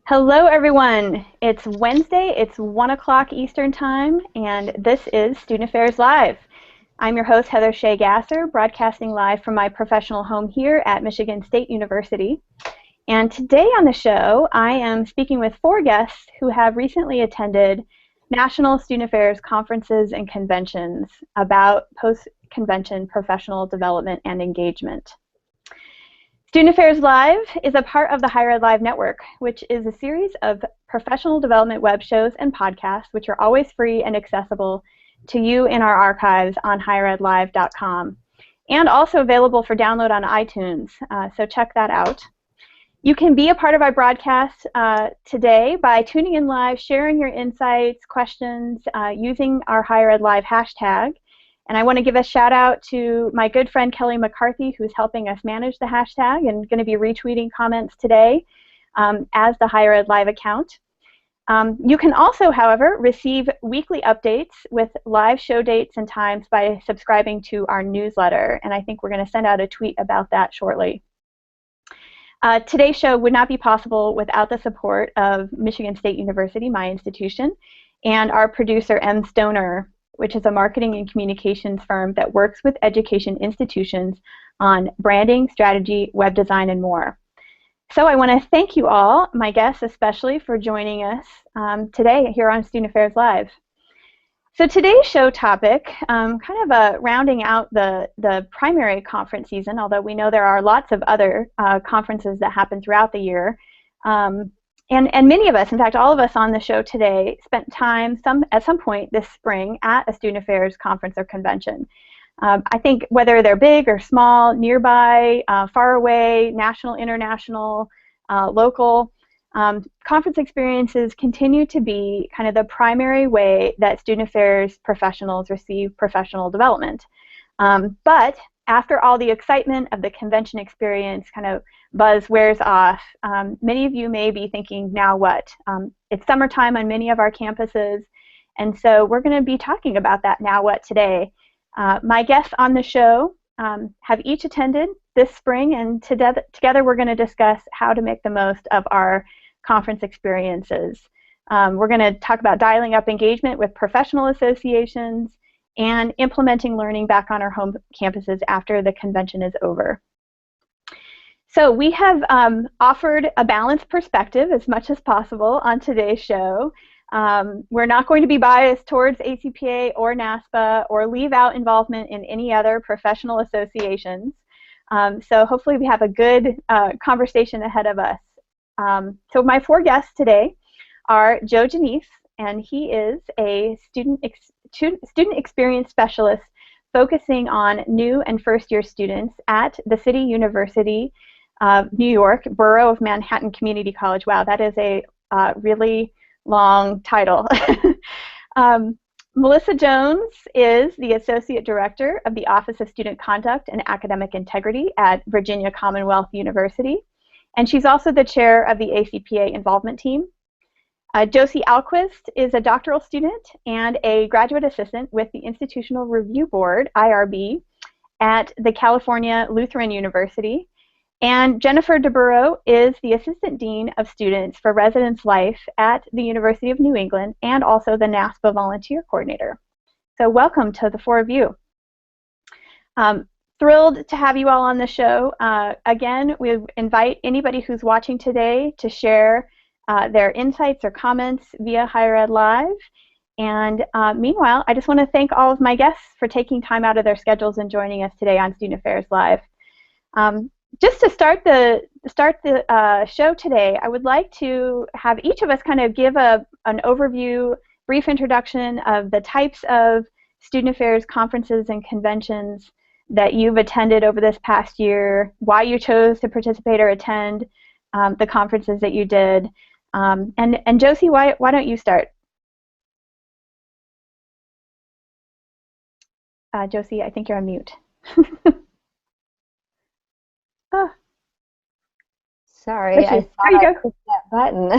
Hello, everyone. It's Wednesday. It's 1 o'clock Eastern Time, and this is Student Affairs Live. I'm your host, Heather Shea Gasser, broadcasting live from my professional home here at Michigan State University. And today on the show, I am speaking with four guests who have recently attended National Student Affairs conferences and conventions about post-convention professional development and engagement. Student Affairs Live is a part of the Higher Ed Live Network, which is a series of professional development web shows and podcasts, which are always free and accessible to you in our archives on higheredlive.com, and also available for download on iTunes, so check that out. You can be a part of our broadcast today by tuning in live, sharing your insights, questions, using our Higher Ed Live hashtag. And I want to give a shout out to my good friend Kelly McCarthy, who's helping us manage the hashtag and going to be retweeting comments today as the Higher Ed Live account. You can also, however, receive weekly updates with live show dates and times by subscribing to our newsletter. And I think we're going to send out a tweet about that shortly. Today's show would not be possible without the support of Michigan State University, my institution, and our producer, M. Stoner, which is a marketing and communications firm that works with education institutions on branding, strategy, web design, and more. So I want to thank you all, my guests especially, for joining us today here on Student Affairs Live. So today's show topic, kind of rounding out the primary conference season, although we know there are lots of other conferences that happen throughout the year. And many of us, in fact, all of us on the show today, spent time at some point this spring at a student affairs conference or convention. I think whether they're big or small, nearby, far away, national, international, local, conference experiences continue to be kind of the primary way that student affairs professionals receive professional development. But after all the excitement of the convention experience kind of buzz wears off, many of you may be thinking, now what? It's summertime on many of our campuses, and so we're going to be talking about that now what today. My guests on the show have each attended this spring, and together we're going to discuss how to make the most of our conference experiences. We're going to talk about dialing up engagement with professional associations and implementing learning back on our home campuses after the convention is over. So we have offered a balanced perspective as much as possible on today's show. We're not going to be biased towards ACPA or NASPA or leave out involvement in any other professional associations. So hopefully we have a good conversation ahead of us. So my four guests today are Joe Ginese, and he is a student experience specialist focusing on new and first-year students at the City University of New York, Borough of Manhattan Community College. Wow, that is a really long title. Melissa Jones is the Associate Director of the Office of Student Conduct and Academic Integrity at Virginia Commonwealth University, and she's also the chair of the ACPA Involvement Team. Josie Ahlquist is a doctoral student and a graduate assistant with the Institutional Review Board, IRB, at the California Lutheran University. And Jennifer DeBurro is the Assistant Dean of Students for Residence Life at the University of New England and also the NASPA Volunteer Coordinator. So welcome to the four of you. Thrilled to have you all on the show. Again, we invite anybody who's watching today to share their insights or comments via Higher Ed Live. And meanwhile, I just want to thank all of my guests for taking time out of their schedules and joining us today on Student Affairs Live. Just to start the show today, I would like to have each of us kind of give an overview, brief introduction of the types of student affairs conferences and conventions that you've attended over this past year, why you chose to participate or attend the conferences that you did. And Josie, why don't you start? Josie, I think you're on mute. Oh. Sorry, I thought I clicked that button.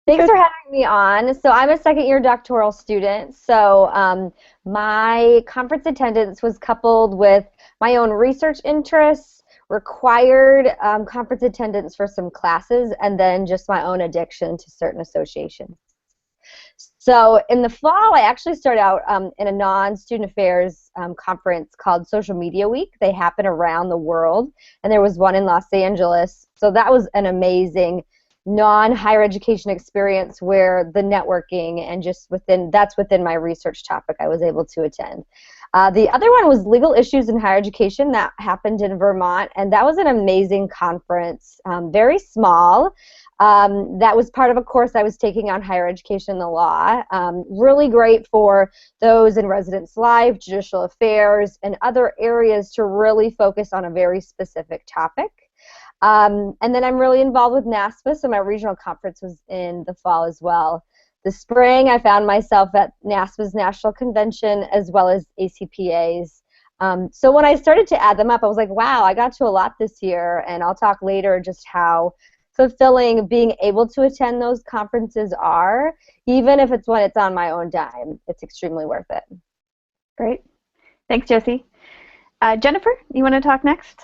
Thanks for having me on. So I'm a second-year doctoral student. So my conference attendance was coupled with my own research interests, required conference attendance for some classes, and then just my own addiction to certain associations. So in the fall, I actually started out in a non-student affairs conference called Social Media Week. They happen around the world, and there was one in Los Angeles. So that was an amazing non-higher education experience where the networking and just that's within my research topic I was able to attend. The other one was Legal Issues in Higher Education. That happened in Vermont, and that was an amazing conference, very small. That was part of a course I was taking on higher education and the law. Really great for those in residence life, judicial affairs, and other areas to really focus on a very specific topic. And then I'm really involved with NASPA, so my regional conference was in the fall as well. The spring, I found myself at NASPA's National Convention as well as ACPA's. So when I started to add them up, I was like, wow, I got to a lot this year, and I'll talk later just how fulfilling being able to attend those conferences are, even if it's when it's on my own dime. It's extremely worth it. Great. Thanks, Josie. Jennifer, you want to talk next?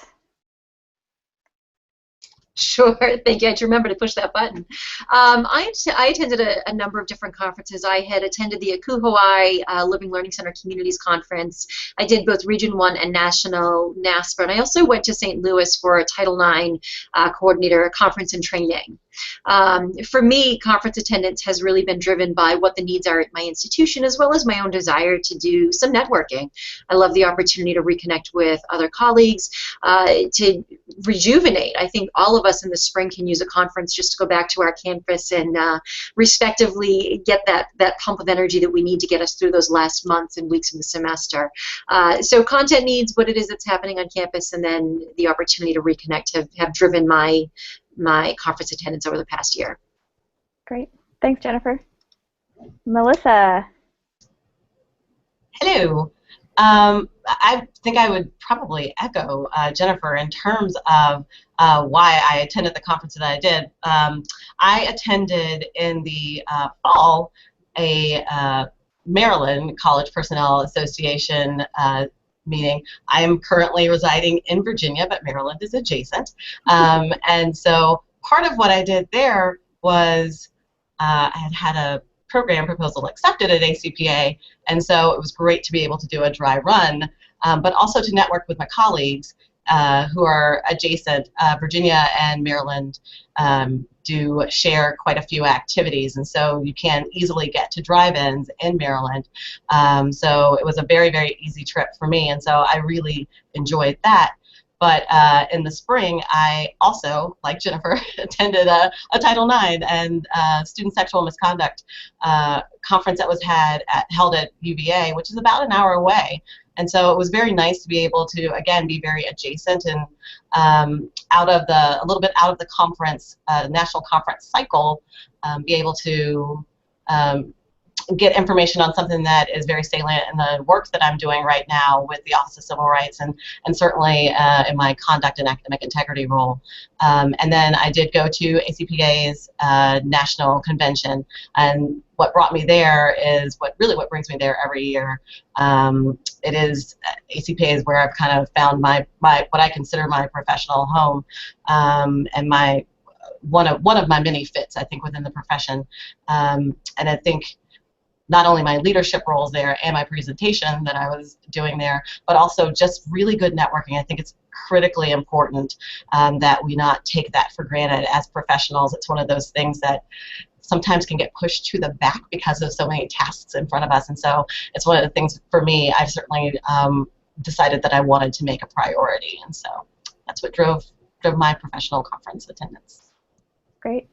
Sure, thank you. I had to remember to push that button. I attended a number of different conferences. I had attended the Hawaii Living Learning Center Communities Conference. I did both Region 1 and National NASPA, and I also went to St. Louis for a Title IX coordinator conference and training. For me, conference attendance has really been driven by what the needs are at my institution, as well as my own desire to do some networking. I love the opportunity to reconnect with other colleagues, to rejuvenate. I think all of us in the spring can use a conference just to go back to our campus and respectively get that pump of energy that we need to get us through those last months and weeks of the semester. So content needs, what it is that's happening on campus, and then the opportunity to reconnect have driven my conference attendance over the past year. Great. Thanks, Jennifer. Melissa. Hello. I think I would probably echo Jennifer in terms of why I attended the conference that I did. I attended in the fall a Maryland College Personnel Association meeting. I am currently residing in Virginia, but Maryland is adjacent. And so part of what I did there was I had a program proposal accepted at ACPA, and so it was great to be able to do a dry run, but also to network with my colleagues who are adjacent. Virginia and Maryland do share quite a few activities, and so you can easily get to drive-ins in Maryland. So it was a very, very easy trip for me, and so I really enjoyed that. But in the spring, I also, like Jennifer, attended a Title IX and student sexual misconduct conference that was held at UVA, which is about an hour away. And so it was very nice to be able to, again, be very adjacent and a little bit out of the conference, national conference cycle, be able to get information on something that is very salient in the work that I'm doing right now with the Office of Civil Rights and certainly in my conduct and academic integrity role. And then I did go to ACPA's national convention, and what brought me there is what brings me there every year. It is ACPA is where I've kind of found my what I consider my professional home, and my one of my many fits, I think, within the profession. And I think not only my leadership roles there and my presentation that I was doing there, but also just really good networking. I think it's critically important that we not take that for granted as professionals. It's one of those things that sometimes can get pushed to the back because of so many tasks in front of us. And so it's one of the things, for me, I've certainly decided that I wanted to make a priority. And so that's what drove my professional conference attendance. Great.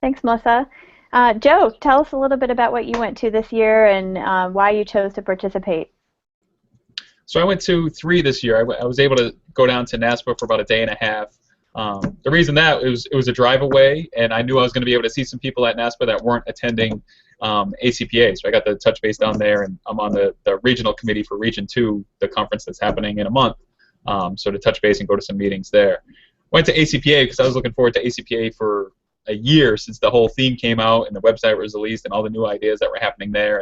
Thanks, Melissa. Joe, tell us a little bit about what you went to this year and why you chose to participate. So I went to 3 this year. I was able to go down to NASPA for about a day and a half. The reason that it was a drive away, and I knew I was going to be able to see some people at NASPA that weren't attending ACPA. So I got to touch base down there, and I'm on the regional committee for Region 2, the conference that's happening in a month. So to touch base and go to some meetings there. Went to ACPA because I was looking forward to ACPA for a year since the whole theme came out and the website was released and all the new ideas that were happening there.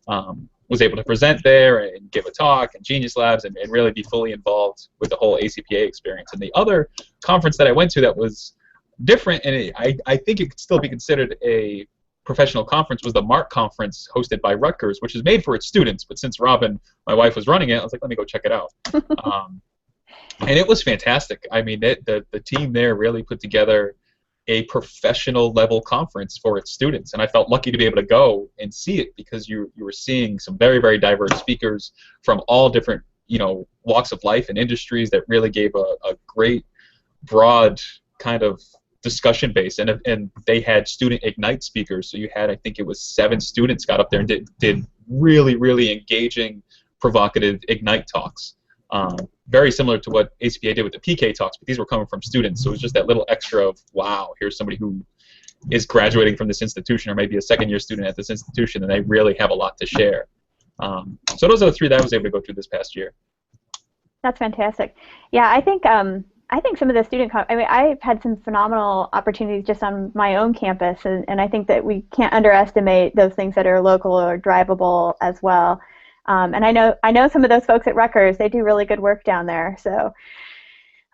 And was able to present there and give a talk and Genius Labs and really be fully involved with the whole ACPA experience. And the other conference that I went to that was different, and I think it could still be considered a professional conference, was the MARC conference hosted by Rutgers, which is made for its students. But since Robin, my wife, was running it, I was like, let me go check it out. And it was fantastic. I mean, the team there really put together a professional level conference for its students, and I felt lucky to be able to go and see it because you were seeing some very, very diverse speakers from all different walks of life and industries that really gave a great broad kind of discussion base, and they had student Ignite speakers. So you had, I think it was 7 students got up there and did really, really engaging, provocative Ignite talks. Very similar to what ACPA did with the PK talks, but these were coming from students, so it was just that little extra of, wow, here's somebody who is graduating from this institution or maybe a second-year student at this institution, and they really have a lot to share. So those are the 3 that I was able to go through this past year. That's fantastic. Yeah, I think some of the I've had some phenomenal opportunities just on my own campus, and I think that we can't underestimate those things that are local or drivable as well. And I know some of those folks at Rutgers, they do really good work down there. So,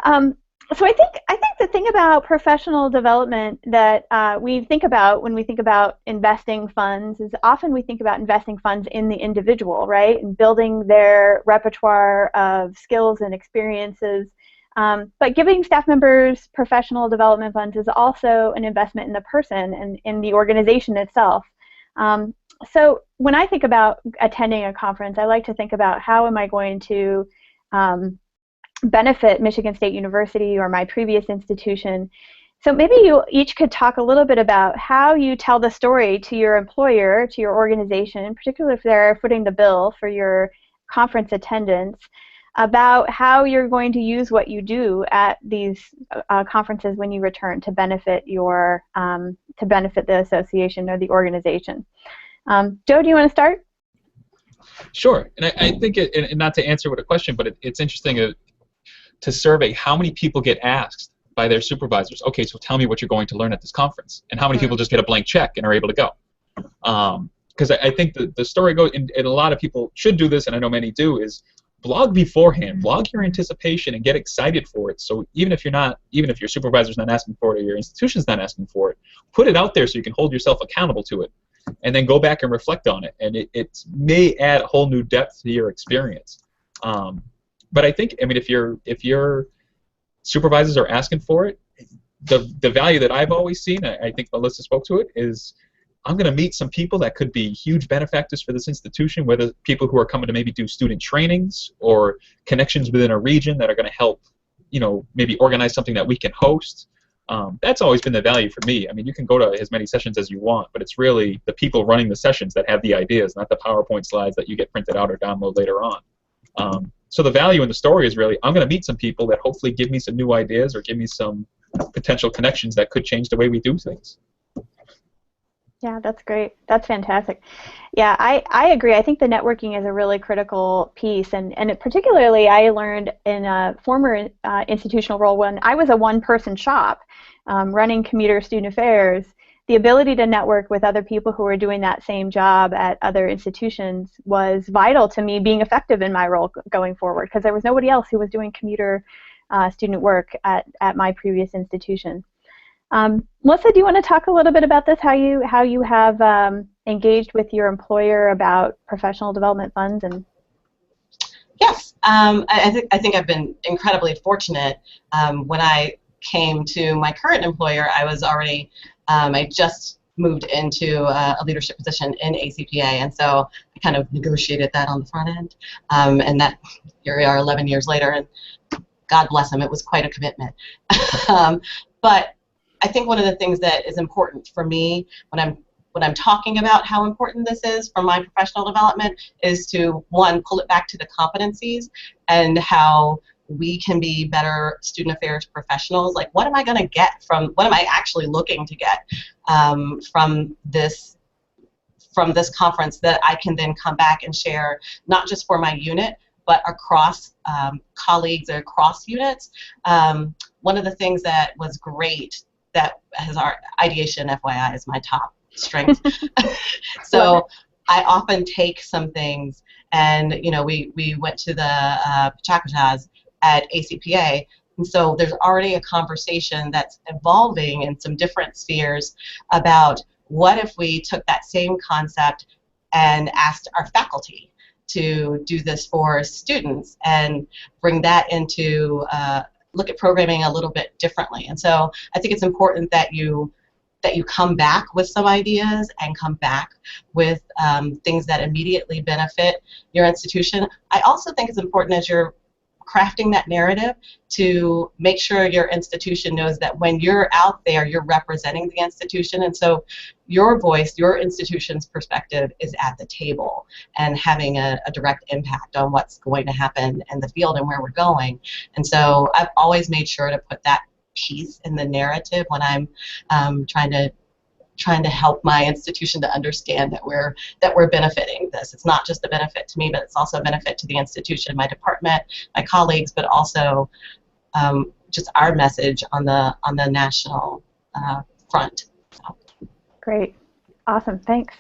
so I think the thing about professional development that we think about when we think about investing funds is often we think about investing funds in the individual, right, and building their repertoire of skills and experiences. But giving staff members professional development funds is also an investment in the person and in the organization itself. So when I think about attending a conference, I like to think about how am I going to benefit Michigan State University or my previous institution. So maybe you each could talk a little bit about how you tell the story to your employer, to your organization, particularly if they're footing the bill for your conference attendance, about how you're going to use what you do at these conferences when you return to benefit the association or the organization. Joe, do you want to start? Sure, and I think, and not to answer with a question, but it's interesting to survey how many people get asked by their supervisors, okay, so tell me what you're going to learn at this conference, and how many people just get a blank check and are able to go. Because I think the story goes, and a lot of people should do this, and I know many do, is blog beforehand, blog your anticipation and get excited for it. So even if your supervisor's not asking for it or your institution's not asking for it, put it out there so you can hold yourself accountable to it. And then go back and reflect on it, and it may add a whole new depth to your experience. But I think, I mean, if your supervisors are asking for it, the value that I've always seen, I think Melissa spoke to it, is I'm going to meet some people that could be huge benefactors for this institution, whether people who are coming to maybe do student trainings or connections within a region that are going to help, maybe organize something that we can host. That's always been the value for me. I mean, you can go to as many sessions as you want, but it's really the people running the sessions that have the ideas, not the PowerPoint slides that you get printed out or download later on. So the value in the story is really, I'm going to meet some people that hopefully give me some new ideas or give me some potential connections that could change the way we do things. Yeah, that's great. That's fantastic. Yeah, I agree. I think the networking is a really critical piece, and particularly I learned in a former institutional role when I was a one-person shop running commuter student affairs, the ability to network with other people who were doing that same job at other institutions was vital to me being effective in my role going forward, because there was nobody else who was doing commuter student work at my previous institution. Melissa, do you want to talk a little bit about this, how you have engaged with your employer about professional development funds? And Yes, I think I've been incredibly fortunate. When I came to my current employer, I was already, I just moved into a leadership position in ACPA, and so I kind of negotiated that on the front end, and that here we are 11 years later, and God bless him, it was quite a commitment. But I think one of the things that is important for me when I'm talking about how important this is for my professional development is to, one, pull it back to the competencies and how we can be better student affairs professionals. Like, what am I going to get from, what am I actually looking to get from this conference that I can then come back and share, not just for my unit, but across colleagues or across units. One of the things that was great, that has our ideation, FYI, is my top strength. So I often take some things, and we went to the Pachacutas at ACPA, and so there's already a conversation that's evolving in some different spheres about what if we took that same concept and asked our faculty to do this for students and bring that into look at programming a little bit differently. And so I think it's important that you come back with some ideas and come back with things that immediately benefit your institution. I also think it's important as you're crafting that narrative to make sure your institution knows that when you're out there, you're representing the institution, and so your voice, your institution's perspective is at the table and having a direct impact on what's going to happen in the field and where we're going. And so I've always made sure to put that piece in the narrative when I'm trying to help my institution to understand that we're benefiting this. It's not just a benefit to me, but it's also a benefit to the institution, my department, my colleagues, but also just our message on the national front. So. Great, awesome, thanks.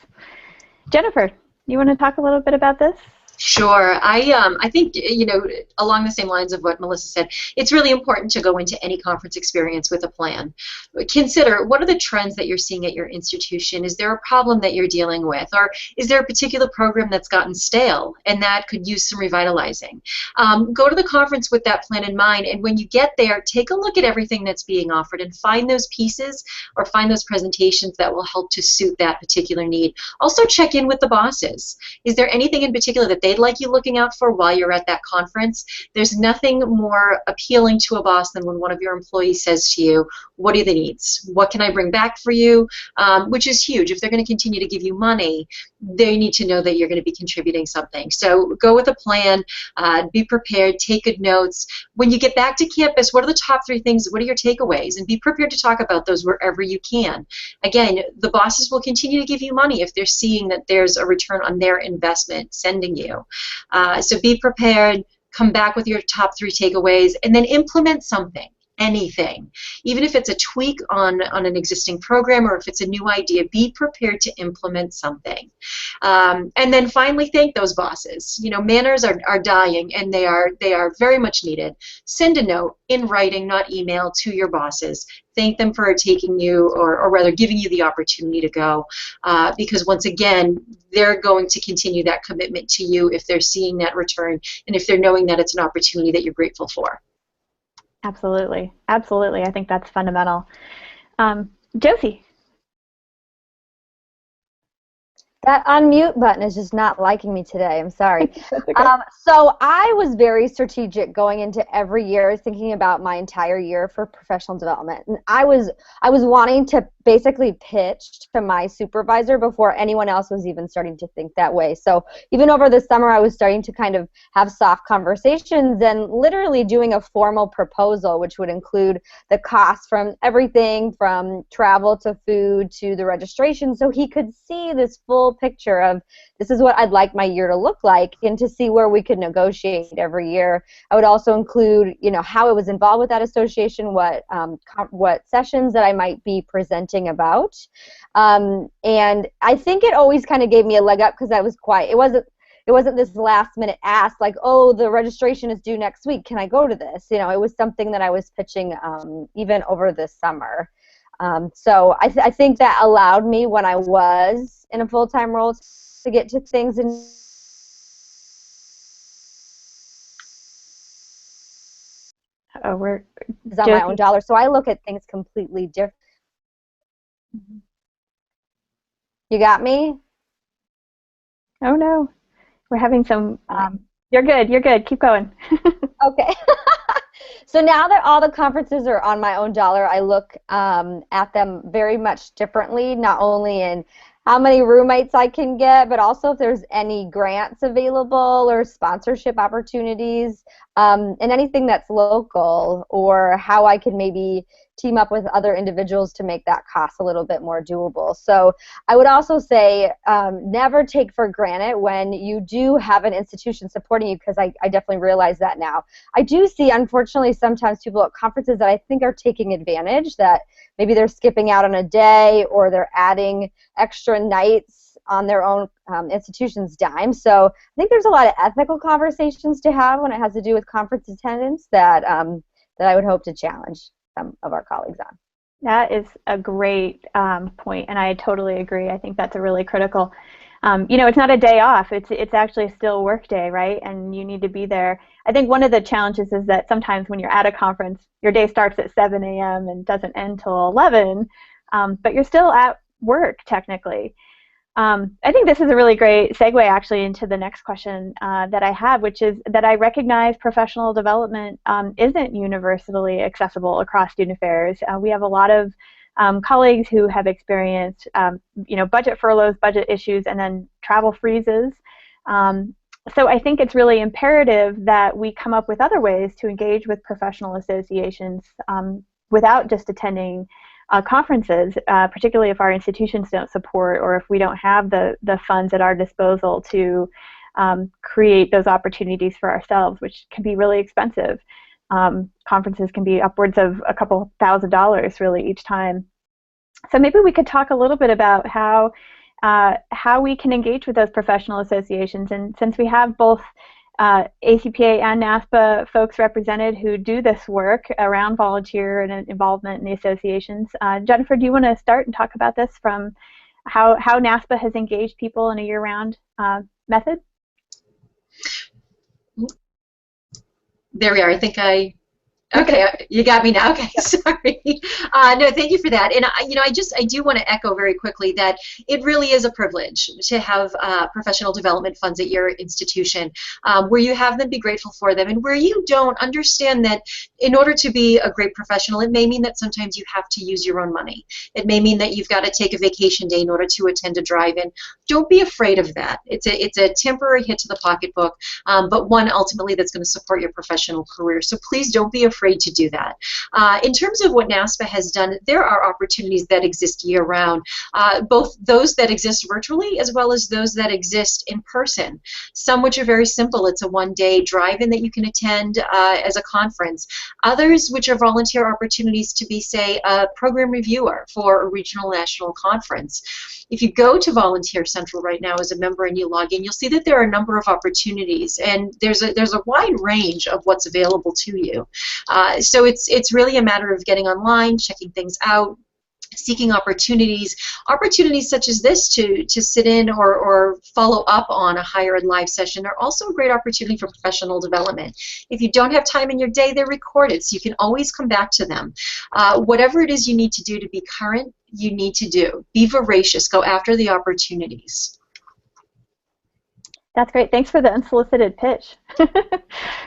Jennifer, you want to talk a little bit about this? Sure. I think, along the same lines of what Melissa said, it's really important to go into any conference experience with a plan. Consider, what are the trends that you're seeing at your institution? Is there a problem that you're dealing with? Or is there a particular program that's gotten stale and that could use some revitalizing? Go to the conference with that plan in mind, and when you get there, take a look at everything that's being offered and find those pieces or find those presentations that will help to suit that particular need. Also check in with the bosses. Is there anything in particular that they'd like you looking out for while you're at that conference? There's nothing more appealing to a boss than when one of your employees says to you, what are the needs? What can I bring back for you? Which is huge. If they're going to continue to give you money, they need to know that you're going to be contributing something. So go with a plan, be prepared, take good notes. When you get back to campus, what are the top 3 things? What are your takeaways? And be prepared to talk about those wherever you can. Again, the bosses will continue to give you money if they're seeing that there's a return on their investment sending you. So be prepared, come back with your top 3 takeaways, and then implement something. Anything, even if it's a tweak on an existing program or if it's a new idea, be prepared to implement something. And then finally, thank those bosses. Manners are dying, and they are very much needed. Send a note in writing, not email, to your bosses. Thank them for taking you, or rather giving you the opportunity to go, because once again, they're going to continue that commitment to you if they're seeing that return and if they're knowing that it's an opportunity that you're grateful for. Absolutely, absolutely. I think that's fundamental. Josie. That unmute button is just not liking me today. I'm sorry. Okay. So I was very strategic going into every year, thinking about my entire year for professional development. And I was wanting to basically pitch to my supervisor before anyone else was even starting to think that way. So even over the summer, I was starting to kind of have soft conversations and literally doing a formal proposal, which would include the cost from everything from travel to food to the registration, so he could see this full picture of this is what I'd like my year to look like, and to see where we could negotiate every year. I would also include, how I was involved with that association, what sessions that I might be presenting about, and I think it always kind of gave me a leg up because I was quiet. It wasn't this last minute ask like, oh, the registration is due next week, can I go to this? It was something that I was pitching even over this summer. So I think that allowed me, when I was in a full-time role, to get to things and we're on my own dollar. So I look at things completely different. You got me? Oh no, we're having some. You're good. Keep going. Okay. So now that all the conferences are on my own dollar, I look at them very much differently, not only in how many roommates I can get, but also if there's any grants available or sponsorship opportunities, and anything that's local, or how I can maybe team up with other individuals to make that cost a little bit more doable. So I would also say never take for granted when you do have an institution supporting you, because I definitely realize that now. I do see, unfortunately, sometimes people at conferences that I think are taking advantage, that maybe they're skipping out on a day or they're adding extra nights on their own institution's dime. So I think there's a lot of ethical conversations to have when it has to do with conference attendance that I would hope to challenge some of our colleagues on. That is a great point, and I totally agree. I think that's a really critical. It's not a day off. It's actually still a work day, right? And you need to be there. I think one of the challenges is that sometimes when you're at a conference, your day starts at 7 a.m. and doesn't end till 11, but you're still at work technically. I think this is a really great segue actually into the next question that I have, which is that I recognize professional development isn't universally accessible across student affairs. We have a lot of colleagues who have experienced, budget furloughs, budget issues, and then travel freezes. So I think it's really imperative that we come up with other ways to engage with professional associations without just attending conferences, particularly if our institutions don't support or if we don't have the funds at our disposal to create those opportunities for ourselves, which can be really expensive. Conferences can be upwards of a couple $1,000s really each time. So maybe we could talk a little bit about how we can engage with those professional associations. And since we have both ACPA and NASPA folks represented who do this work around volunteer and involvement in the associations, Jennifer, do you want to start and talk about this from how NASPA has engaged people in a year-round method? There we are. Okay, you got me now. Okay, sorry. No, thank you for that. And I do want to echo very quickly that it really is a privilege to have professional development funds at your institution. Where you have them, be grateful for them, and where you don't, understand that in order to be a great professional, it may mean that sometimes you have to use your own money. It may mean that you've got to take a vacation day in order to attend a drive-in. Don't be afraid of that. It's a temporary hit to the pocketbook, but one ultimately that's going to support your professional career. So please don't be afraid to do that. In terms of what NASPA has done, there are opportunities that exist year-round, both those that exist virtually as well as those that exist in person. Some which are very simple. It's a one-day drive-in that you can attend as a conference. Others which are volunteer opportunities to be, say, a program reviewer for a regional national conference. If you go to Volunteer Central right now as a member and you log in, you'll see that there are a number of opportunities, and there's a wide range of what's available to you. So it's really a matter of getting online, checking things out, seeking opportunities such as this to sit in or follow up on a higher ed live session are also a great opportunity for professional development. If you don't have time in your day, they're recorded, so you can always come back to them. Whatever it is you need to do to be current, you need to do. Be voracious. Go after the opportunities. That's great. Thanks for the unsolicited pitch.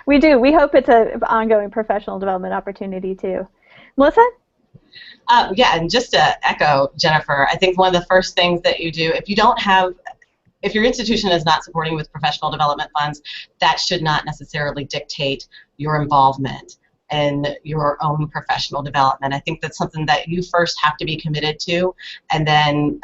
We do. We hope it's an ongoing professional development opportunity too. Melissa? Yeah, and just to echo Jennifer, I think one of the first things that you do, if your institution is not supporting with professional development funds, that should not necessarily dictate your involvement in your own professional development. I think that's something that you first have to be committed to, and then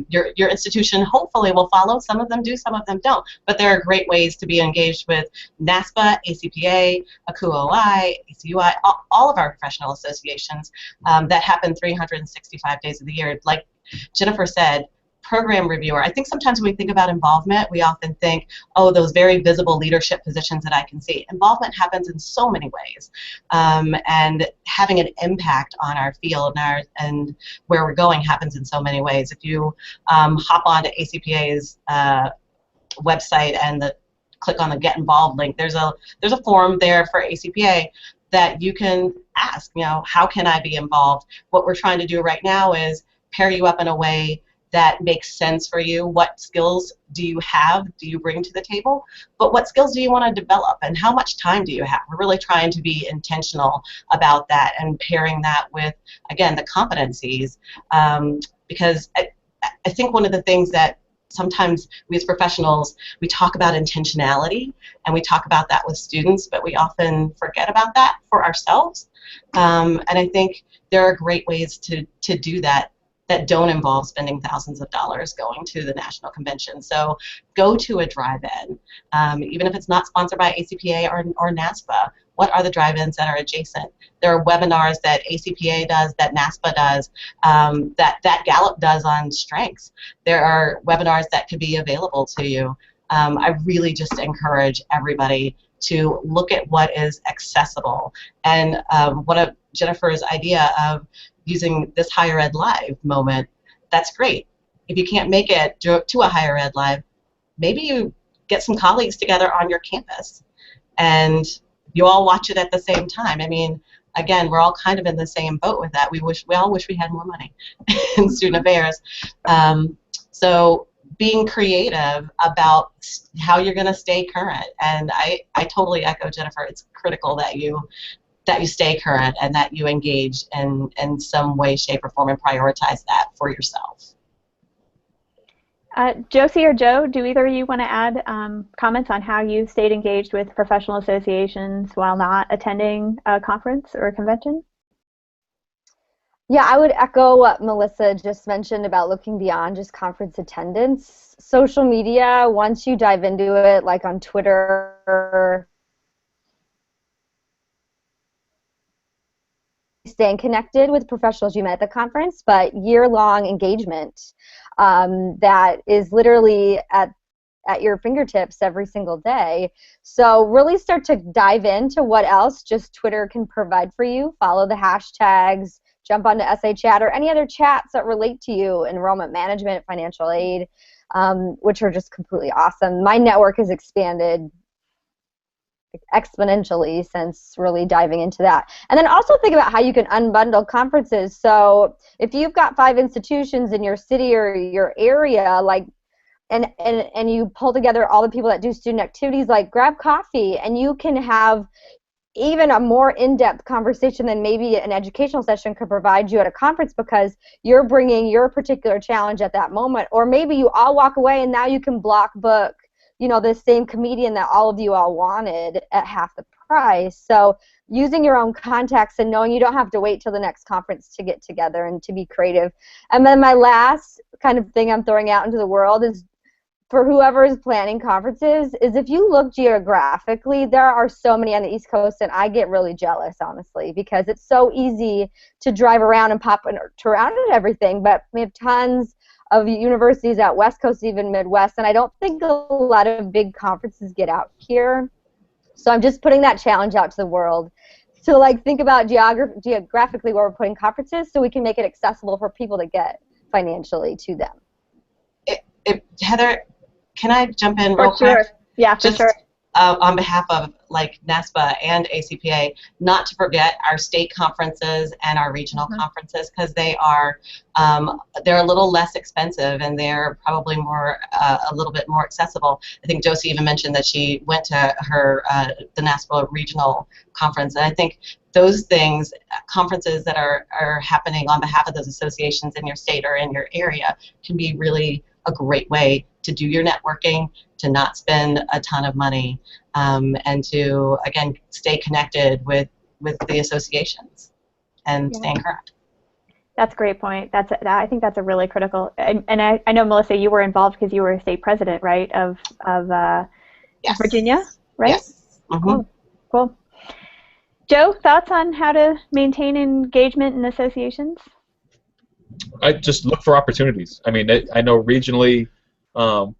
your institution hopefully will follow. Some of them do, some of them don't. But there are great ways to be engaged with NASPA, ACPA, ACUOI, ACUI, all of our professional associations that happen 365 days of the year. Like Jennifer said, program reviewer. I think sometimes when we think about involvement, we often think, oh, those very visible leadership positions that I can see. Involvement happens in so many ways, and having an impact on our field and where we're going happens in so many ways. If you hop onto ACPA's website and click on the Get Involved link, there's a forum there for ACPA that you can ask, how can I be involved? What we're trying to do right now is pair you up in a way that makes sense for you. What skills do you bring to the table? But what skills do you want to develop, and how much time do you have? We're really trying to be intentional about that and pairing that with, again, the competencies, because I think one of the things that sometimes we as professionals, we talk about intentionality and we talk about that with students, but we often forget about that for ourselves. And I think there are great ways to do that don't involve spending thousands of dollars going to the national convention. So go to a drive-in, even if it's not sponsored by ACPA or NASPA. what are the drive-ins that are adjacent. There are webinars that ACPA does, that NASPA does, that Gallup does on strengths. There are webinars that could be available to you. I really just encourage everybody to look at what is accessible. And one of Jennifer's idea of using this Higher Ed Live moment, that's great. If you can't make it to a Higher Ed Live, maybe you get some colleagues together on your campus and you all watch it at the same time. I mean, again, we're all kind of in the same boat with that. We all wish we had more money in student affairs. So being creative about how you're going to stay current, and I totally echo Jennifer. It's critical that you stay current and that you engage in some way, shape, or form and prioritize that for yourself. Josie or Joe, do either of you want to add comments on how you stayed engaged with professional associations while not attending a conference or a convention? Yeah, I would echo what Melissa just mentioned about looking beyond just conference attendance. Social media, once you dive into it, like on Twitter, staying connected with professionals you met at the conference, but year-long engagement that is literally at your fingertips every single day. So really start to dive into what else just Twitter can provide for you. Follow the hashtags, jump onto SA Chat or any other chats that relate to you, enrollment management, financial aid, which are just completely awesome. My network has expanded exponentially since really diving into that. And then also think about how you can unbundle conferences. So if you've got 5 institutions in your city or your area, like and you pull together all the people that do student activities, like grab coffee and you can have even a more in-depth conversation than maybe an educational session could provide you at a conference, because you're bringing your particular challenge at that moment. Or maybe you all walk away and now you can block book, you know, the same comedian that all of you all wanted at half the price. So using your own contacts and knowing you don't have to wait till the next conference to get together and to be creative. And then my last kind of thing I'm throwing out into the world is, for whoever is planning conferences, is if you look geographically, there are so many on the East Coast, and I get really jealous, honestly, because it's so easy to drive around and pop around at everything, but we have tons of universities out West Coast, even Midwest, and I don't think a lot of big conferences get out here. So I'm just putting that challenge out to the world to like think about geographically where we're putting conferences so we can make it accessible for people to get financially to them. Heather, can I jump in real quick? Yeah, for sure. On behalf of like NASPA and ACPA, not to forget our state conferences and our regional conferences, because they are they're a little less expensive and they're probably more a little bit more accessible. I think Josie even mentioned that she went to her the NASPA regional conference, and I think those things, conferences that are happening on behalf of those associations in your state or in your area, can be really a great way to do your networking, to not spend a ton of money, and to, again, stay connected with the associations and staying current. That's a great point. I think that's a really critical, and I know, Melissa, you were involved because you were a state president, right, of Yes. Virginia, right? Yes. Mm-hmm. Cool. Joe, thoughts on how to maintain engagement in associations? I just look for opportunities. I mean, I know regionally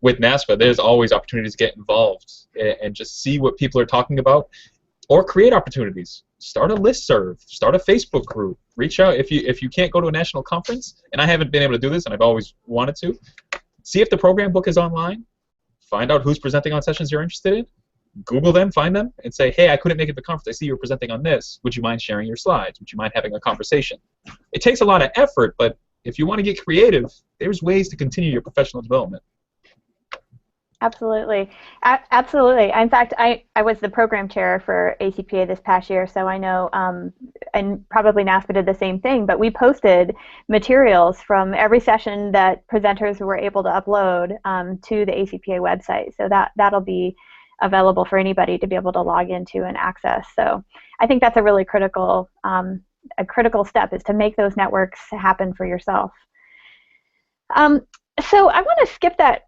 with NASPA, there's always opportunities to get involved and just see what people are talking about, or create opportunities. Start a listserv, start a Facebook group, reach out. If you can't go to a national conference, and I haven't been able to do this, and I've always wanted to, see if the program book is online, find out who's presenting on sessions you're interested in, Google them, find them, and say, hey, I couldn't make it to the conference. I see you're presenting on this. Would you mind sharing your slides? Would you mind having a conversation? It takes a lot of effort, but if you want to get creative, there's ways to continue your professional development. Absolutely. Absolutely. In fact, I was the program chair for ACPA this past year, so I know, and probably NASPA did the same thing, but we posted materials from every session that presenters were able to upload to the ACPA website. So that'll be available for anybody to be able to log into and access. So I think that's a really critical step, is to make those networks happen for yourself. So I want to skip that.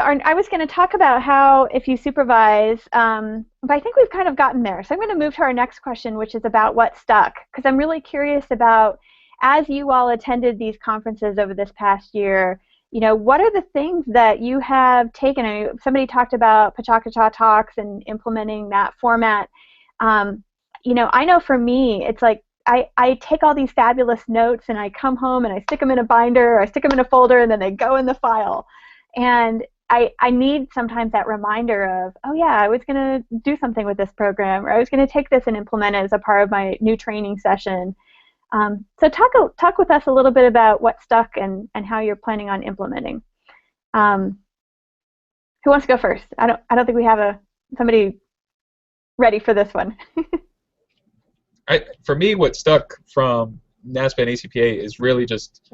I was going to talk about how if you supervise, but I think we've kind of gotten there. So I'm going to move to our next question, which is about what stuck, because I'm really curious about, as you all attended these conferences over this past year, what are the things that you have taken? I mean, somebody talked about Pachakacha Talks and implementing that format. I know for me, it's like, I take all these fabulous notes and I come home and I stick them in a binder or I stick them in a folder and then they go in the file. And I need sometimes that reminder of, oh yeah, I was going to do something with this program, or I was going to take this and implement it as a part of my new training session. So talk with us a little bit about what stuck and how you're planning on implementing. Who wants to go first? I don't think we have somebody ready for this one. For me, what stuck from NASPA and ACPA is really just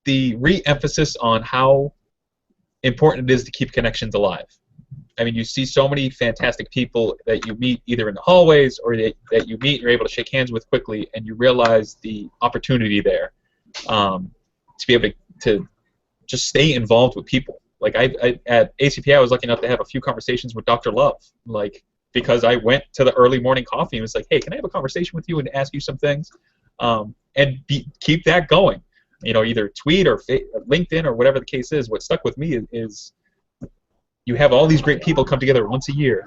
the re-emphasis on how important it is to keep connections alive. I mean, you see so many fantastic people that you meet either in the hallways or that you meet and you're able to shake hands with quickly, and you realize the opportunity there to be able to just stay involved with people. Like at ACPA, I was lucky enough to have a few conversations with Dr. Love, because I went to the early morning coffee and was like, hey, can I have a conversation with you and ask you some things? And keep that going. Either tweet or LinkedIn or whatever the case is. What stuck with me is you have all these great people come together once a year.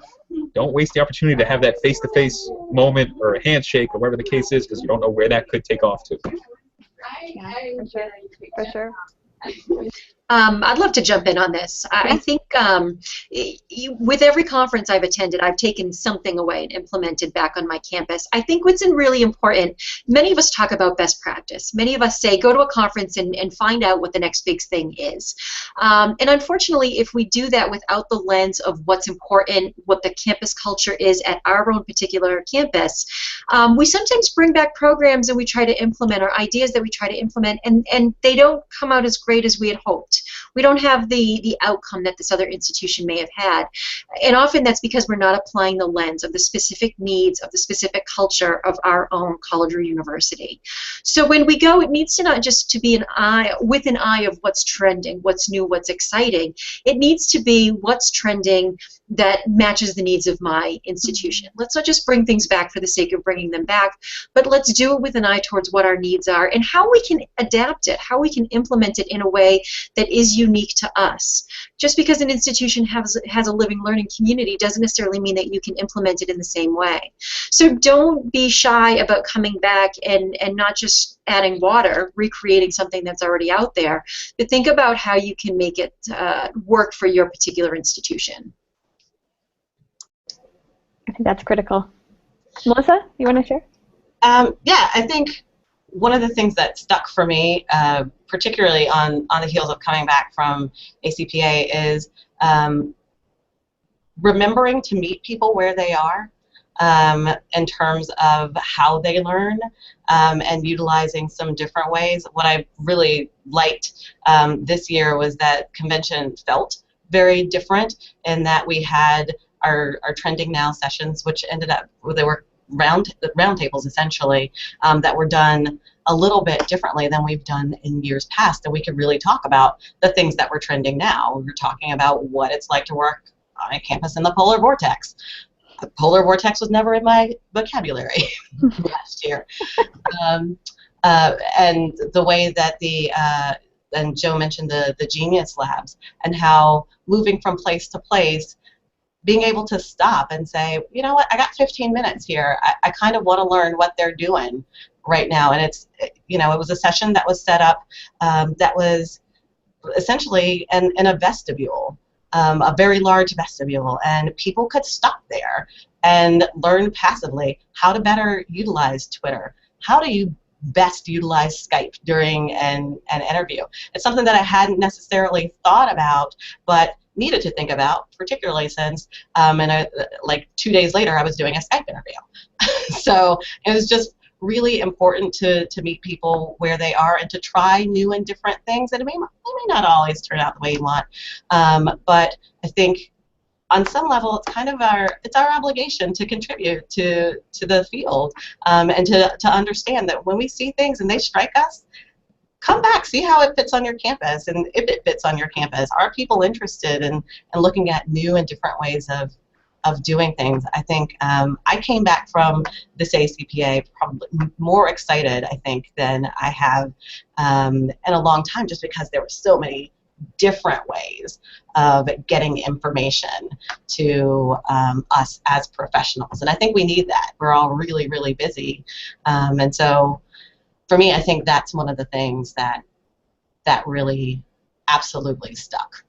Don't waste the opportunity to have that face-to-face moment or a handshake or whatever the case is, because you don't know where that could take off to. Yeah, for sure. I'd love to jump in on this. I think with every conference I've attended, I've taken something away and implemented back on my campus. I think what's really important, many of us talk about best practice. Many of us say, go to a conference and find out what the next big thing is. And unfortunately, if we do that without the lens of what's important, what the campus culture is at our own particular campus, we sometimes bring back programs and we try to implement, or ideas that we try to implement, and they don't come out as great as we had hoped. We don't have the outcome that this other institution may have had. And often that's because we're not applying the lens of the specific needs of the specific culture of our own college or university. So when we go, it needs to not just to be with an eye of what's trending, what's new, what's exciting. It needs to be what's trending that matches the needs of my institution. Let's not just bring things back for the sake of bringing them back, but let's do it with an eye towards what our needs are and how we can adapt it, how we can implement it in a way that is unique to us. Just because an institution has a living learning community doesn't necessarily mean that you can implement it in the same way. So don't be shy about coming back and not just adding water, recreating something that's already out there, but think about how you can make it work for your particular institution. I think that's critical. Melissa, you want to share? Yeah, I think one of the things that stuck for me, particularly on the heels of coming back from ACPA, is remembering to meet people where they are in terms of how they learn and utilizing some different ways. What I really liked this year was that convention felt very different in that we had our Trending Now sessions, which ended up, they were round tables essentially, that were done a little bit differently than we've done in years past, and we could really talk about the things that were trending now. We were talking about what it's like to work on a campus in the polar vortex. The polar vortex was never in my vocabulary last year. And the way that and Joe mentioned the Ginese labs, and how moving from place to place, being able to stop and say, you know what, I got 15 minutes here. I kind of want to learn what they're doing right now. And it's, it was a session that was set up that was essentially in a vestibule, a very large vestibule, and people could stop there and learn passively how to better utilize Twitter. How do you best utilize Skype during an interview? It's something that I hadn't necessarily thought about, but needed to think about, particularly since, like 2 days later, I was doing a Skype interview. So it was just really important to meet people where they are and to try new and different things. And it may not always turn out the way you want, but I think on some level, it's kind of our obligation to contribute to the field, and to understand that when we see things and they strike us, come back, see how it fits on your campus, and if it fits on your campus, are people interested in looking at new and different ways of doing things? I think I came back from this ACPA probably more excited, I think, than I have in a long time, just because there were so many different ways of getting information to us as professionals. And I think we need that. We're all really, really busy. And so for me, I think that's one of the things that really absolutely stuck.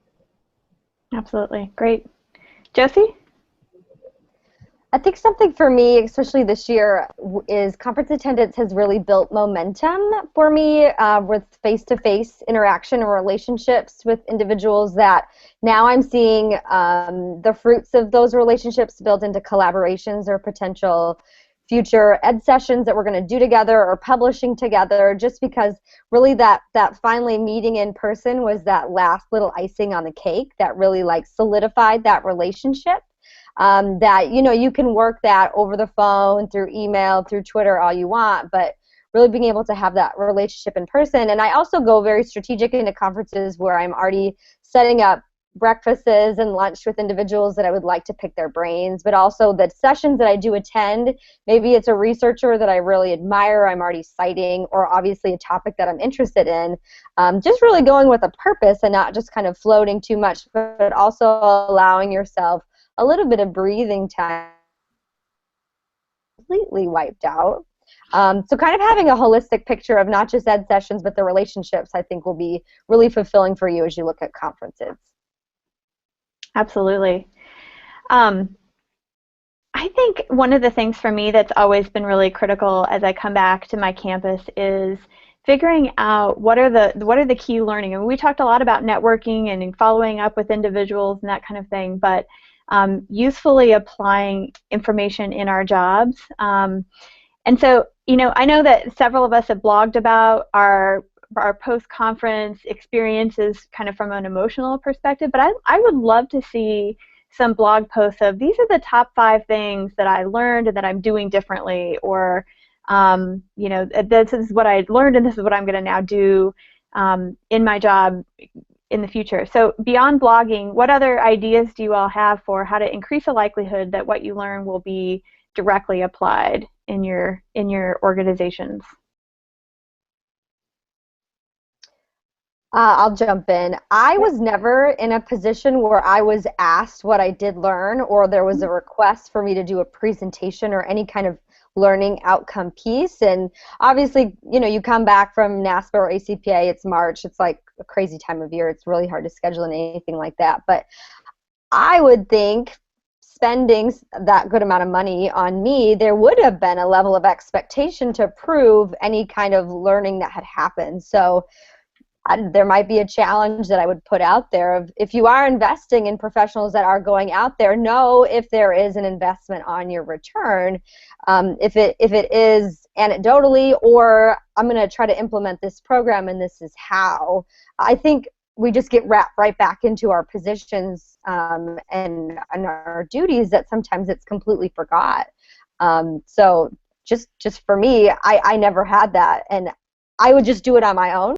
Absolutely. Great. Josie? I think something for me, especially this year, is conference attendance has really built momentum for me with face-to-face interaction and relationships with individuals that now I'm seeing the fruits of those relationships build into collaborations or potential future ed sessions that we're going to do together or publishing together, just because really that finally meeting in person was that last little icing on the cake that really like solidified that relationship. That, you know, you can work that over the phone, through email, through Twitter, all you want, but really being able to have that relationship in person. And I also go very strategic into conferences where I'm already setting up breakfasts and lunch with individuals that I would like to pick their brains, but also the sessions that I do attend, maybe it's a researcher that I really admire, I'm already citing, or obviously a topic that I'm interested in. Just really going with a purpose and not just kind of floating too much, but also allowing yourself a little bit of breathing time, completely wiped out. So kind of having a holistic picture of not just ed sessions, but the relationships, I think will be really fulfilling for you as you look at conferences. Absolutely. I think one of the things for me that's always been really critical as I come back to my campus is figuring out what are the key learning. And we talked a lot about networking and following up with individuals and that kind of thing, but usefully applying information in our jobs. And so, you know, I know that several of us have blogged about our post-conference experiences kind of from an emotional perspective, but I would love to see some blog posts of these are the top 5 things that I learned and that I'm doing differently, or you know, this is what I learned and this is what I'm going to now do in my job in the future. So beyond blogging, what other ideas do you all have for how to increase the likelihood that what you learn will be directly applied in your organizations? I'll jump in. I was never in a position where I was asked what I did learn, or there was a request for me to do a presentation or any kind of learning outcome piece. And obviously, you know, you come back from NASPA or ACPA, it's March, it's like a crazy time of year, it's really hard to schedule anything like that. But I would think spending that good amount of money on me, there would have been a level of expectation to prove any kind of learning that had happened. So there might be a challenge that I would put out there of, if you are investing in professionals that are going out there, know if there is an investment on your return, if it is anecdotally, or I'm going to try to implement this program and this is how. I think we just get wrapped right back into our positions and our duties that sometimes it's completely forgot. So just for me, I never had that, and I would just do it on my own.